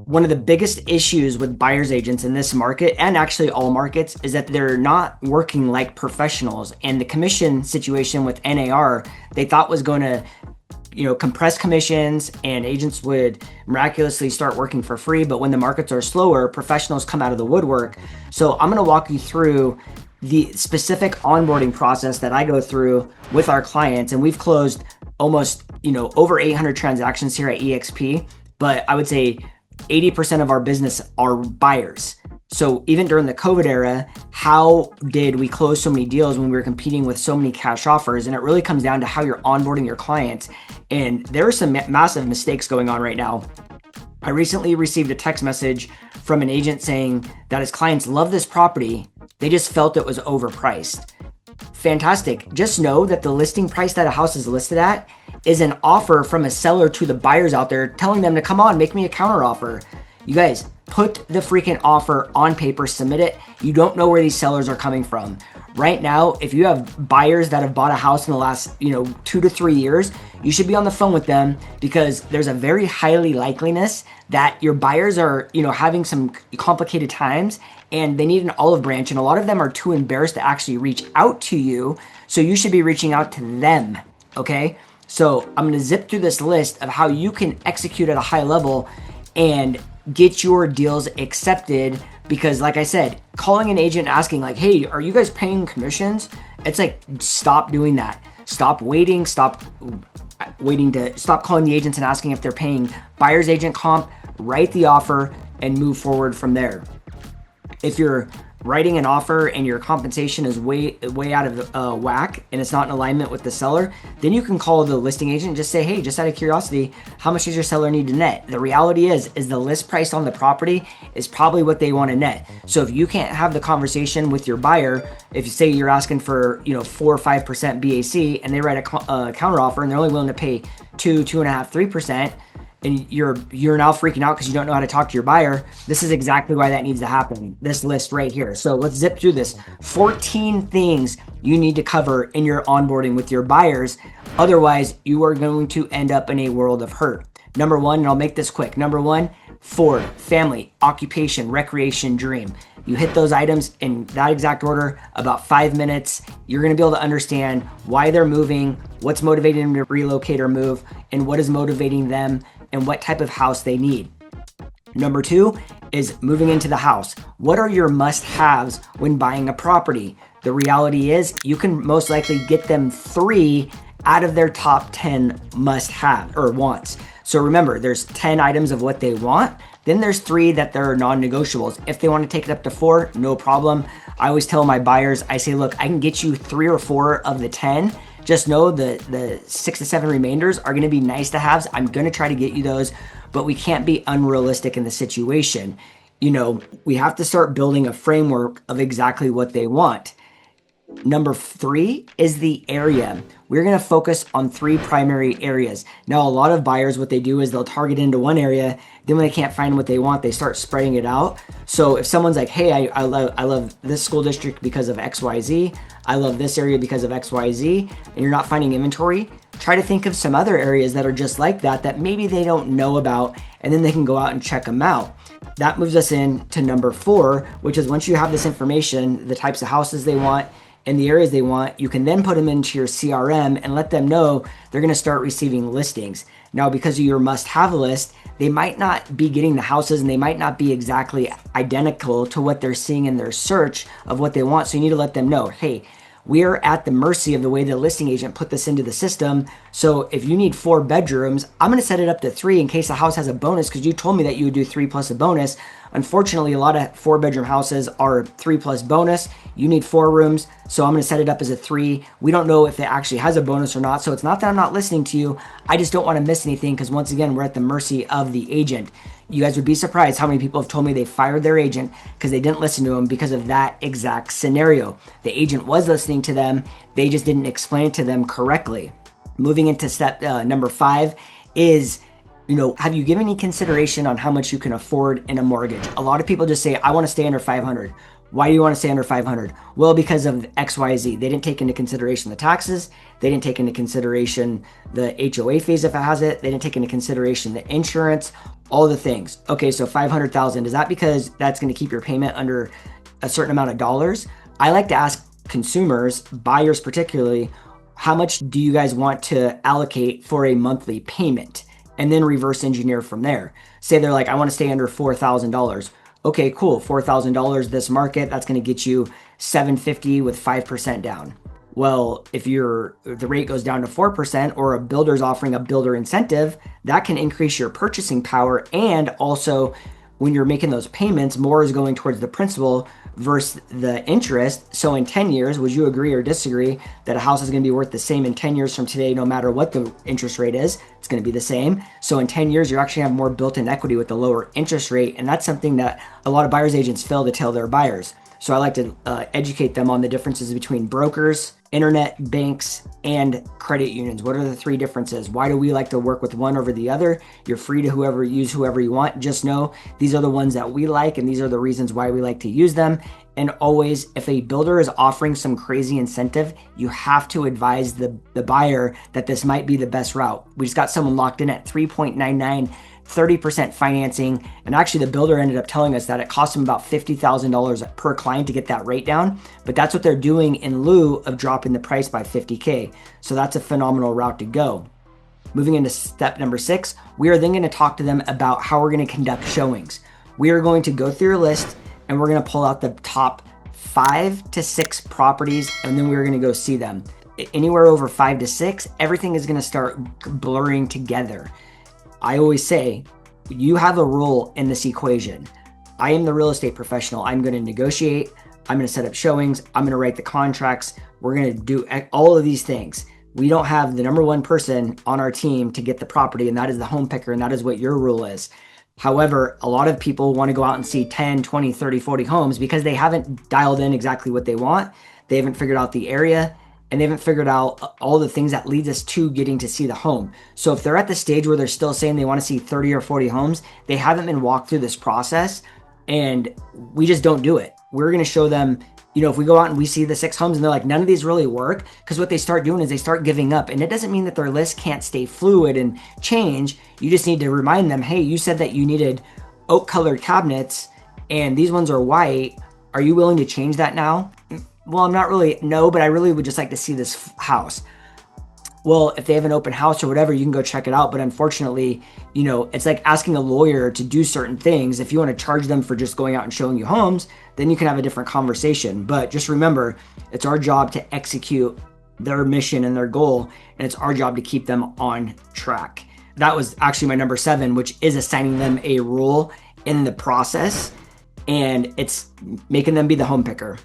One of the biggest issues with buyer's agents in this market, and actually all markets, is that they're not working like professionals. And the commission situation with NAR, they thought was going to compress commissions and agents would miraculously start working for free. But when the markets are slower, professionals come out of the woodwork. So I'm going to walk you through the specific onboarding process that I go through with our clients. And we've closed almost, over 800 transactions here at EXP. But I would say 80% of our business are buyers. So even during the COVID era, how did we close so many deals when we were competing with so many cash offers? And it really comes down to how you're onboarding your clients. And there are some massive mistakes going on right now. I recently received a text message from an agent saying that his clients love this property. They just felt it was overpriced. Fantastic. Just know that the listing price that a house is listed at is an offer from a seller to the buyers out there telling them to come on, make me a counter offer. You guys, put the freaking offer on paper, submit it. You don't know where these sellers are coming from. Right now, if you have buyers that have bought a house in the last, 2 to 3 years, you should be on the phone with them because there's a very highly likeliness that your buyers are, having some complicated times and they need an olive branch. And a lot of them are too embarrassed to actually reach out to you. So you should be reaching out to them. Okay. So I'm going to zip through this list of how you can execute at a high level and get your deals accepted. Because like I said, calling an agent asking like, hey, are you guys paying commissions? It's like, stop doing that. Stop calling the agents and asking if they're paying buyer's agent comp, write the offer and move forward from there. If you're writing an offer and your compensation is way out of whack and it's not in alignment with the seller, then you can call the listing agent and just say, hey, just out of curiosity, how much does your seller need to net? The reality is the list price on the property is probably what they want to net. So if you can't have the conversation with your buyer, if you say you're asking for 4 or 5% BAC and they write a counter offer and they're only willing to pay 2.5, 3%, and you're now freaking out because you don't know how to talk to your buyer, this is exactly why that needs to happen. This list right here. So let's zip through this. 14 things you need to cover in your onboarding with your buyers. Otherwise, you are going to end up in a world of hurt. Number one, and I'll make this quick. Number one, Ford, family, occupation, recreation, dream. You hit those items in that exact order, about 5 minutes. You're going to be able to understand why they're moving, what's motivating them to relocate or move, and what is motivating them and what type of house they need. Number two is moving into the house. What are your must-haves when buying a property? The reality is you can most likely get them 3 out of their top 10 must-have or wants. So remember, there's 10 items of what they want. Then there's 3 that they're non-negotiables. If they want to take it up to 4, no problem. I always tell my buyers, I say, look, I can get you 3 or 4 of the 10. Just know the 6 to 7 remainders are going to be nice to haves. I'm going to try to get you those, but we can't be unrealistic in the situation. We have to start building a framework of exactly what they want. Number 3 is the area. We're going to focus on 3 primary areas. Now, a lot of buyers, what they do is they'll target into one area. Then when they can't find what they want, they start spreading it out. So if someone's like, hey, I love this school district because of XYZ. I love this area because of XYZ, and you're not finding inventory, try to think of some other areas that are just like that maybe they don't know about, and then they can go out and check them out. That moves us into number 4, which is once you have this information, the types of houses they want, and the areas they want, you can then put them into your CRM and let them know they're going to start receiving listings. Now, because of your must-have list, they might not be getting the houses and they might not be exactly identical to what they're seeing in their search of what they want. So you need to let them know, hey, we're at the mercy of the way the listing agent put this into the system. So if you need 4 bedrooms, I'm going to set it up to 3 in case the house has a bonus because you told me that you would do 3 plus a bonus. Unfortunately, a lot of 4-bedroom houses are 3 plus bonus. You need 4 rooms, so I'm going to set it up as a 3. We don't know if it actually has a bonus or not, so it's not that I'm not listening to you. I just don't want to miss anything because once again, we're at the mercy of the agent. You guys would be surprised how many people have told me they fired their agent because they didn't listen to them because of that exact scenario. The agent was listening to them, they just didn't explain it to them correctly. Moving into step number 5 is, have you given any consideration on how much you can afford in a mortgage? A lot of people just say, I want to stay under 500. Why do you want to stay under 500? Well, because of XYZ. They didn't take into consideration the taxes. They didn't take into consideration the HOA fees if it has it. They didn't take into consideration the insurance, all the things. Okay, so 500,000. Is that because that's going to keep your payment under a certain amount of dollars? I like to ask consumers, buyers particularly, how much do you guys want to allocate for a monthly payment? And then reverse engineer from there. Say they're like, I want to stay under $4,000. Okay, cool. $4,000 this market, that's going to get you $750 with 5% down. Well, if the rate goes down to 4% or a builder's offering a builder incentive, that can increase your purchasing power. And also, when you're making those payments, more is going towards the principal versus the interest. So in 10 years, would you agree or disagree that a house is going to be worth the same in 10 years from today, no matter what the interest rate is? It's going to be the same. So in 10 years, you actually have more built-in equity with the lower interest rate. And that's something that a lot of buyer's agents fail to tell their buyers. So I like to educate them on the differences between brokers, internet banks, and credit unions. What are the three differences? Why do we like to work with one over the other? You're free to use whoever you want. Just know these are the ones that we like, and these are the reasons why we like to use them. And always, if a builder is offering some crazy incentive, you have to advise the buyer that this might be the best route. We just got someone locked in at 3.99, 30% financing. And actually the builder ended up telling us that it cost them about $50,000 per client to get that rate down. But that's what they're doing in lieu of dropping the price by 50K. So that's a phenomenal route to go. Moving into step number 6, we are then going to talk to them about how we're going to conduct showings. We are going to go through your list and we're going to pull out the top 5 to 6 properties, and then we're going to go see them. Anywhere over 5 to 6, everything is going to start blurring together. I always say, you have a role in this equation. I am the real estate professional. I'm going to negotiate. I'm going to set up showings. I'm going to write the contracts. We're going to do all of these things. We don't have the number one person on our team to get the property, and that is the home picker, and that is what your rule is. However, a lot of people want to go out and see 10, 20, 30, 40 homes because they haven't dialed in exactly what they want. They haven't figured out the area, and they haven't figured out all the things that leads us to getting to see the home. So if they're at the stage where they're still saying they want to see 30 or 40 homes, they haven't been walked through this process, and we just don't do it. We're going to show them, if we go out and we see the 6 homes and they're like, none of these really work, because what they start doing is they start giving up. And it doesn't mean that their list can't stay fluid and change. You just need to remind them, hey, you said that you needed oak colored cabinets and these ones are white. Are you willing to change that now? Well, I'm not really, no, but I really would just like to see this house. Well, if they have an open house or whatever, you can go check it out. But unfortunately, it's like asking a lawyer to do certain things. If you want to charge them for just going out and showing you homes, then you can have a different conversation. But just remember, it's our job to execute their mission and their goal, and it's our job to keep them on track. That was actually my number 7, which is assigning them a role in the process, and it's making them be the home picker.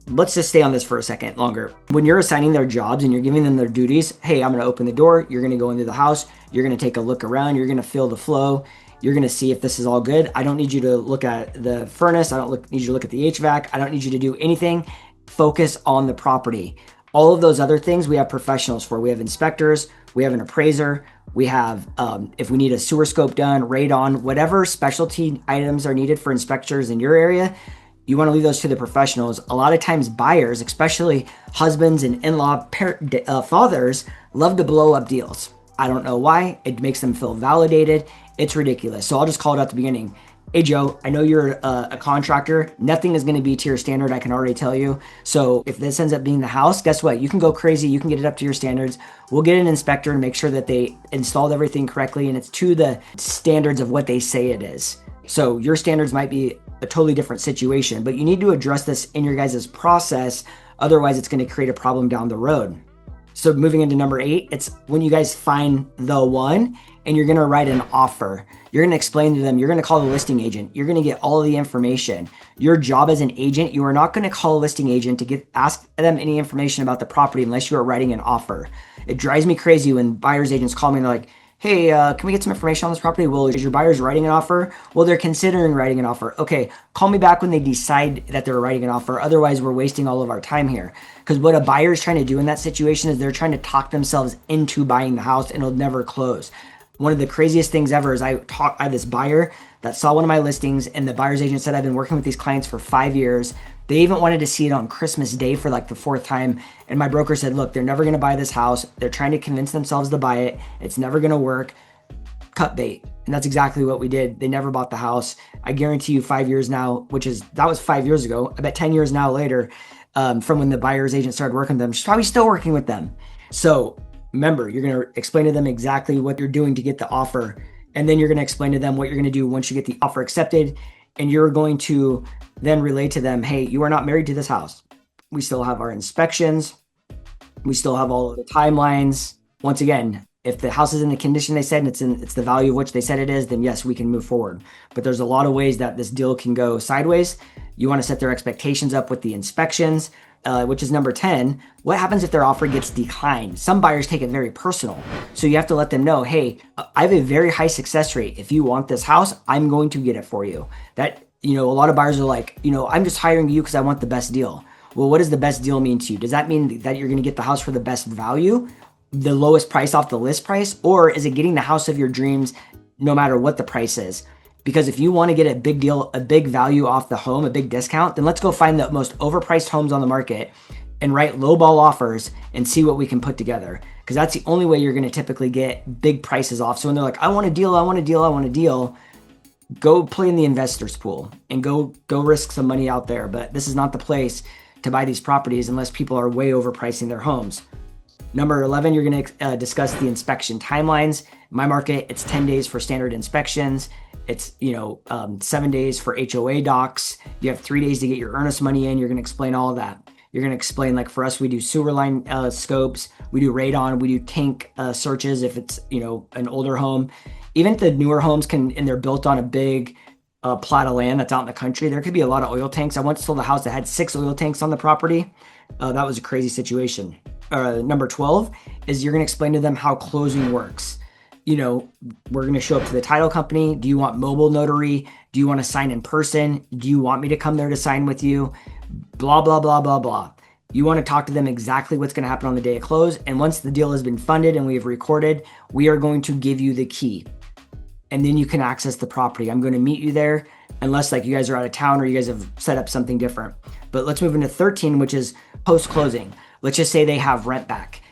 Let's just stay on this for a second longer. When you're assigning their jobs and you're giving them their duties, hey, I'm going to open the door. You're going to go into the house. You're going to take a look around. You're going to feel the flow. You're going to see if this is all good. I don't need you to look at the furnace. I don't need you to look at the HVAC. I don't need you to do anything. Focus on the property. All of those other things we have professionals for. We have inspectors. We have an appraiser. We have, if we need a sewer scope done, radon, whatever specialty items are needed for inspectors in your area, you want to leave those to the professionals. A lot of times buyers, especially husbands and in-law fathers, love to blow up deals. I don't know why. It makes them feel validated. It's ridiculous. So I'll just call it at the beginning. Hey, Joe, I know you're a contractor. Nothing is going to be to your standard. I can already tell you. So if this ends up being the house, guess what? You can go crazy. You can get it up to your standards. We'll get an inspector and make sure that they installed everything correctly and it's to the standards of what they say it is. So your standards might be a totally different situation, but you need to address this in your guys' process. Otherwise, it's going to create a problem down the road. So moving into number 8, it's when you guys find the one and you're going to write an offer. You're going to explain to them, you're going to call the listing agent. You're going to get all of the information. Your job as an agent, you are not going to call a listing agent to ask them any information about the property unless you are writing an offer. It drives me crazy when buyer's agents call me and they're like, hey, can we get some information on this property? Well, is your buyer's writing an offer? Well, they're considering writing an offer. Okay, call me back when they decide that they're writing an offer. Otherwise, we're wasting all of our time here. Because what a buyer is trying to do in that situation is they're trying to talk themselves into buying the house and it'll never close. One of the craziest things ever is I had this buyer that saw one of my listings and the buyer's agent said, I've been working with these clients for 5 years. They even wanted to see it on Christmas Day for like the fourth time. And my broker said, look, they're never going to buy this house. They're trying to convince themselves to buy it. It's never going to work. Cut bait. And that's exactly what we did. They never bought the house. I guarantee you 5 years now, that was 5 years ago. I bet 10 years now later, from when the buyer's agent started working with them, she's probably still working with them. So remember, you're going to explain to them exactly what you're doing to get the offer. And then you're going to explain to them what you're going to do once you get the offer accepted. And you're going to then relay to them, hey, you are not married to this house. We still have our inspections. We still have all of the timelines. Once again, if the house is in the condition they said and it's the value of which they said it is, then yes, we can move forward. But there's a lot of ways that this deal can go sideways. You want to set their expectations up with the inspections, which is number 10. What happens if their offer gets declined? Some buyers take it very personal. So you have to let them know, hey, I have a very high success rate. If you want this house, I'm going to get it for you. That, a lot of buyers are like, I'm just hiring you because I want the best deal. Well, what does the best deal mean to you? Does that mean that you're going to get the house for the best value, the lowest price off the list price, or is it getting the house of your dreams no matter what the price is? Because if you want to get a big deal, a big value off the home, a big discount, then let's go find the most overpriced homes on the market and write lowball offers and see what we can put together. Because that's the only way you're going to typically get big prices off. So when they're like, I want a deal, I want a deal, I want a deal, go play in the investors pool and go risk some money out there. But this is not the place to buy these properties unless people are way overpricing their homes. Number 11, you're going to discuss the inspection timelines. In my market, it's 10 days for standard inspections. It's 7 days for HOA docs. You have 3 days to get your earnest money in. You're going to explain all of that. You're going to explain, like for us, we do sewer line scopes, we do radon, we do tank searches if it's an older home. Even if the newer homes and they're built on a big plot of land that's out in the country, there could be a lot of oil tanks. I once sold a house that had 6 oil tanks on the property. That was a crazy situation. Number 12 is you're going to explain to them how closing works. We're going to show up to the title company. Do you want mobile notary? Do you want to sign in person? Do you want me to come there to sign with you? Blah, blah, blah, blah, blah. You want to talk to them exactly what's going to happen on the day of close. And once the deal has been funded and we have recorded, we are going to give you the key. And then you can access the property. I'm going to meet you there unless like you guys are out of town or you guys have set up something different. But let's move into 13, which is post-closing. Let's just say they have rent back.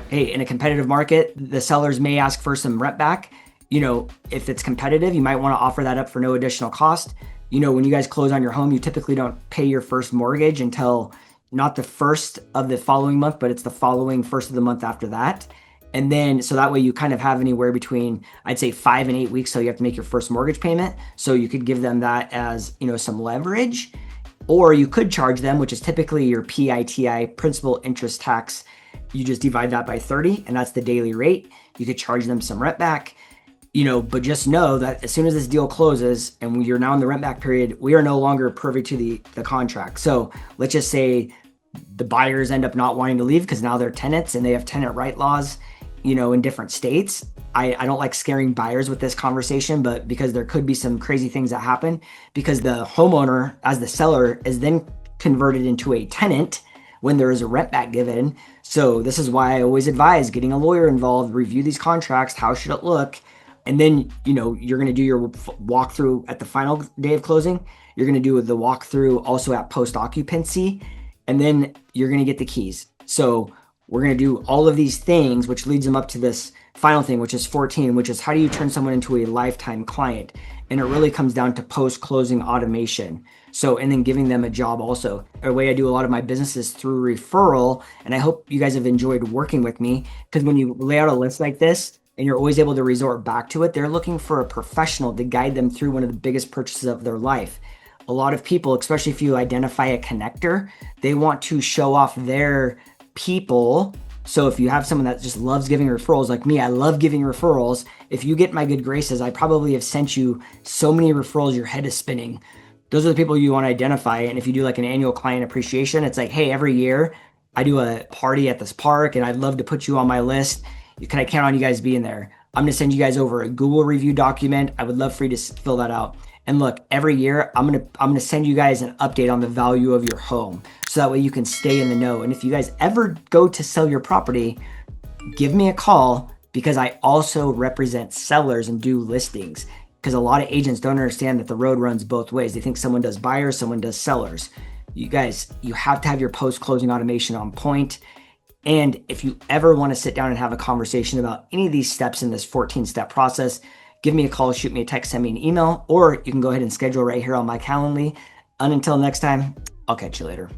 Hey, in a competitive market, the sellers may ask for some rent back. If it's competitive, you might want to offer that up for no additional cost. When you guys close on your home, you typically don't pay your first mortgage until not the first of the following month, but it's the following first of the month after that. And then, so that way you kind of have anywhere between, I'd say 5 and 8 weeks till you have to make your first mortgage payment. So you could give them that as, some leverage. Or you could charge them, which is typically your PITI, principal interest tax. You just divide that by 30, and that's the daily rate. You could charge them some rent back, but just know that as soon as this deal closes and you're now in the rent back period, we are no longer privy to the contract. So let's just say the buyers end up not wanting to leave because now they're tenants and they have tenant right laws, in different states. I don't like scaring buyers with this conversation, but because there could be some crazy things that happen because the homeowner as the seller is then converted into a tenant when there is a rent back given. So this is why I always advise getting a lawyer involved, review these contracts. How should it look? And then, you're going to do your walkthrough at the final day of closing. You're going to do the walkthrough also at post occupancy, and then you're going to get the keys. So we're going to do all of these things, which leads them up to this final thing, which is 14, which is how do you turn someone into a lifetime client? And it really comes down to post-closing automation. So, and then giving them a job also. A way I do a lot of my business is through referral. And I hope you guys have enjoyed working with me, because when you lay out a list like this and you're always able to resort back to it, they're looking for a professional to guide them through one of the biggest purchases of their life. A lot of people, especially if you identify a connector, they want to show off their people. So if you have someone that just loves giving referrals, like me, I love giving referrals. If you get my good graces, I probably have sent you so many referrals, your head is spinning. Those are the people you want to identify. And if you do like an annual client appreciation, it's like, hey, every year I do a party at this park and I'd love to put you on my list. Can I count on you guys being there? I'm going to send you guys over a Google review document. I would love for you to fill that out. And look, every year I'm gonna send you guys an update on the value of your home, so that way you can stay in the know. And if you guys ever go to sell your property, give me a call, because I also represent sellers and do listings. Because a lot of agents don't understand that the road runs both ways. They think someone does buyers, someone does sellers. You guys, you have to have your post-closing automation on point. And if you ever want to sit down and have a conversation about any of these steps in this 14-step process, give me a call, shoot me a text, send me an email, or you can go ahead and schedule right here on my Calendly. And until next time, I'll catch you later.